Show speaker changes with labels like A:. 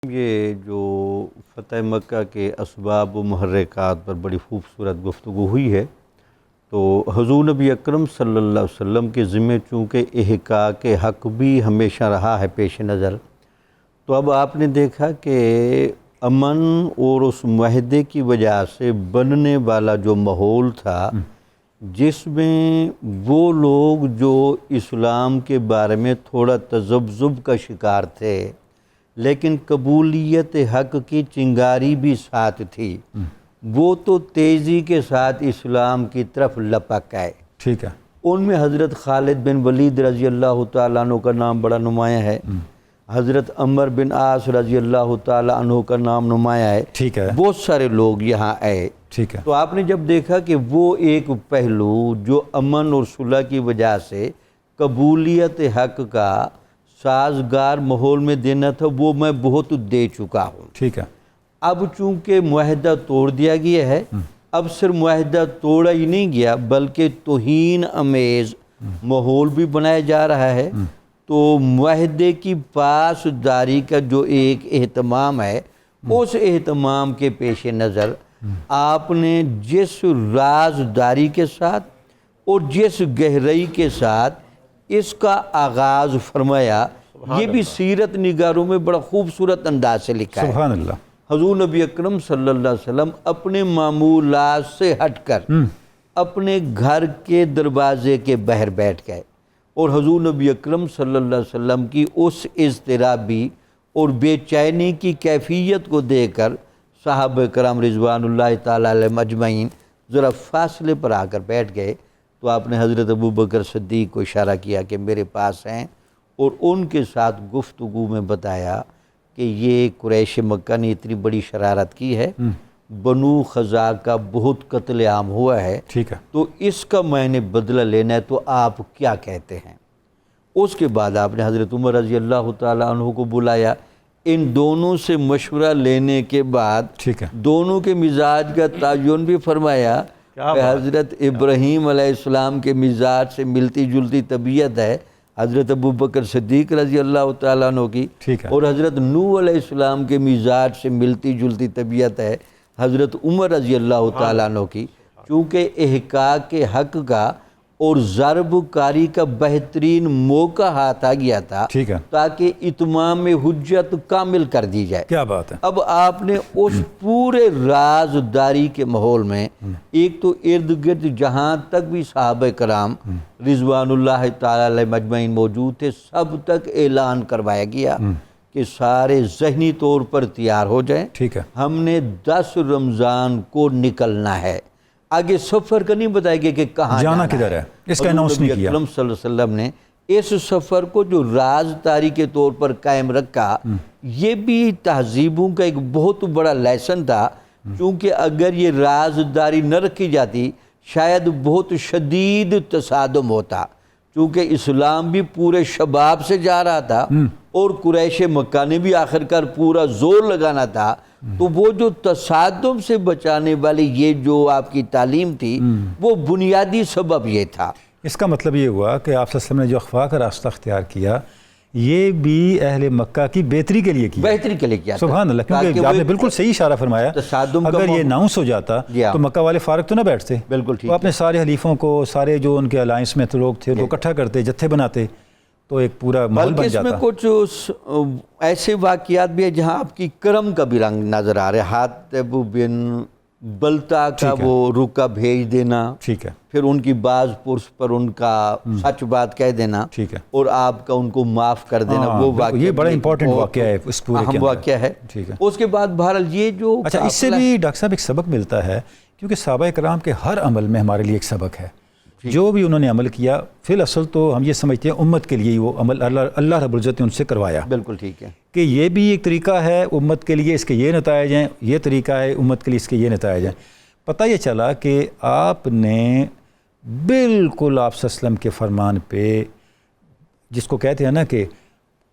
A: یہ جو فتح مکہ کے اسباب و محرکات پر بڑی خوبصورت گفتگو ہوئی ہے، تو حضور نبی اکرم صلی اللہ علیہ وسلم کے ذمہ چونکہ احقاق حق بھی ہمیشہ رہا ہے پیش نظر، تو اب آپ نے دیکھا کہ امن اور اس معاہدے کی وجہ سے بننے والا جو ماحول تھا، جس میں وہ لوگ جو اسلام کے بارے میں تھوڑا تذبذب کا شکار تھے لیکن قبولیت حق کی چنگاری بھی ساتھ تھی، وہ تو تیزی کے ساتھ اسلام کی طرف لپک آئے۔
B: ٹھیک ہے۔
A: ان میں حضرت خالد بن ولید رضی اللہ تعالیٰ عنہ کا نام بڑا نمایاں ہے، حضرت عمر بن عاص رضی اللہ تعالیٰ عنہ کا نام نمایاں ہے،
B: ٹھیک ہے،
A: بہت سارے لوگ یہاں آئے۔
B: ٹھیک ہے۔
A: تو آپ نے جب دیکھا کہ وہ ایک پہلو جو امن اور صلح کی وجہ سے قبولیت حق کا سازگار ماحول میں دینا تھا، وہ میں بہت دے چکا ہوں۔
B: ٹھیک ہے۔
A: اب چونکہ معاہدہ توڑ دیا گیا ہے، اب صرف معاہدہ توڑا ہی نہیں گیا بلکہ توہین امیز ماحول بھی بنایا جا رہا ہے، تو معاہدے کی پاسداری کا جو ایک اہتمام ہے، اس اہتمام کے پیش نظر آپ نے جس رازداری کے ساتھ اور جس گہرائی کے ساتھ اس کا آغاز فرمایا، یہ بھی سیرت نگاروں میں بڑا خوبصورت انداز سے لکھا ہے۔
B: سبحان اللہ۔
A: حضور نبی اکرم صلی اللہ علیہ وسلم اپنے معمولات سے ہٹ کر اپنے گھر کے دروازے کے باہر بیٹھ گئے، اور حضور نبی اکرم صلی اللہ علیہ وسلم کی اس اضطرابی اور بے چینی کی کیفیت کو دیکھ کر صحابہ کرام رضوان اللہ تعالیٰ علیہم اجمعین ذرا فاصلے پر آ کر بیٹھ گئے، تو آپ نے حضرت ابوبکر صدیق کو اشارہ کیا کہ میرے پاس ہیں، اور ان کے ساتھ گفتگو میں بتایا کہ یہ قریش مکہ نے اتنی بڑی شرارت کی ہے، بنو خزاع کا بہت قتل عام ہوا ہے،
B: ٹھیک ہے،
A: تو اس کا میں نے بدلہ لینا ہے، تو آپ کیا کہتے ہیں؟ اس کے بعد آپ نے حضرت عمر رضی اللہ تعالیٰ عنہ کو بلایا، ان دونوں سے مشورہ لینے کے بعد
B: ٹھیک ہے،
A: دونوں کے مزاج کا تعین بھی فرمایا کہ حضرت ابراہیم علیہ السلام کے مزاج سے ملتی جلتی طبیعت ہے حضرت ابوبکر صدیق رضی اللہ تعالیٰ عنہ کی،
B: ٹھیک ہے،
A: اور حضرت نوح علیہ السلام کے مزاج سے ملتی جلتی طبیعت ہے حضرت عمر رضی اللہ تعالیٰ عنہ کی، چونکہ احقاق حق کا اور ضرب کاری کا بہترین موقع ہاتھ آ گیا تھا،
B: ٹھیک ہے،
A: تاکہ اتمام حجت کامل کر دی جائے۔
B: کیا بات ہے۔
A: اب آپ نے اس پورے رازداری کے ماحول میں ایک تو ارد گرد جہاں تک بھی صحابہ کرام رضوان اللہ تعالیٰ علیہ مجمعین موجود تھے، سب تک اعلان کروایا گیا کہ سارے ذہنی طور پر تیار ہو جائیں،
B: ٹھیک ہے،
A: ہم نے 10 رمضان کو نکلنا ہے۔ آگے سفر کا نہیں بتایا گیا کہ کہاں
B: جانا کدھر ہے، اس کا اناؤنس نہیں کیا۔
A: اکرم صلی اللہ علیہ وسلم نے اس سفر کو جو رازداری کے طور پر قائم رکھا، یہ بھی تہذیبوں کا ایک بہت بڑا لیسن تھا، چونکہ اگر یہ رازداری نہ رکھی جاتی شاید بہت شدید تصادم ہوتا، چونکہ اسلام بھی پورے شباب سے جا رہا تھا اور قریش مکہ نے بھی آخرکار پورا زور لگانا تھا، تو وہ جو تصادم سے بچانے والی یہ جو آپ کی تعلیم تھی، وہ بنیادی سبب یہ تھا۔
B: اس کا مطلب یہ ہوا کہ آپ صلی اللہ علیہ وسلم نے جو اخفاء کا راستہ اختیار کیا، یہ بھی اہل مکہ کی بہتری کے لیے کیا،
A: بہتری کے لیے کیا تھا۔
B: سبحان اللہ، کیونکہ آپ نے بالکل صحیح اشارہ فرمایا،
A: تصادم کا
B: اگر یہ اناؤنس ہو جاتا تو مکہ والے فارغ تو نہ بیٹھتے،
A: بالکل ٹھیک،
B: وہ اپنے سارے حلیفوں کو، سارے جو ان کے الائنس میں لوگ تھے، وہ اکٹھا کرتے، جتھے بناتے، تو ایک پورا ماحول بن جاتا۔
A: بلکہ اس میں کچھ ایسے واقعات بھی ہیں جہاں آپ کی کرم کا بھی رنگ نظر آ رہا ہے، حاتب بن بلتا کا وہ رکا بھیج دینا،
B: ٹھیک ہے،
A: پھر ان کی بعض پرس پر ان کا سچ بات کہہ دینا،
B: ٹھیک ہے،
A: اور آپ کا ان کو معاف کر دینا، وہ واقعہ
B: یہ بڑا امپورٹنٹ واقعہ ہے اس پورے کے اندر،
A: واقعہ ہے۔
B: ٹھیک ہے۔
A: اس کے بعد بہرحال یہ جو
B: اچھا، اس سے بھی ڈاکٹر صاحب ایک سبق ملتا ہے، کیونکہ صحابہ کرام کے ہر عمل میں ہمارے لیے ایک سبق ہے، جو بھی انہوں نے عمل کیا فی الاصل تو ہم یہ سمجھتے ہیں امت کے لیے وہ عمل اللہ رب العزت نے ان سے کروایا،
A: بالکل ٹھیک ہے،
B: کہ یہ بھی ایک طریقہ ہے امت کے لیے، اس کے یہ نتائج ہیں، یہ طریقہ ہے امت کے لیے، اس کے یہ نتائج ہیں۔ پتہ یہ چلا کہ آپ نے بالکل آپ صلی اللہ علیہ وسلم کے فرمان پہ، جس کو کہتے ہیں نا کہ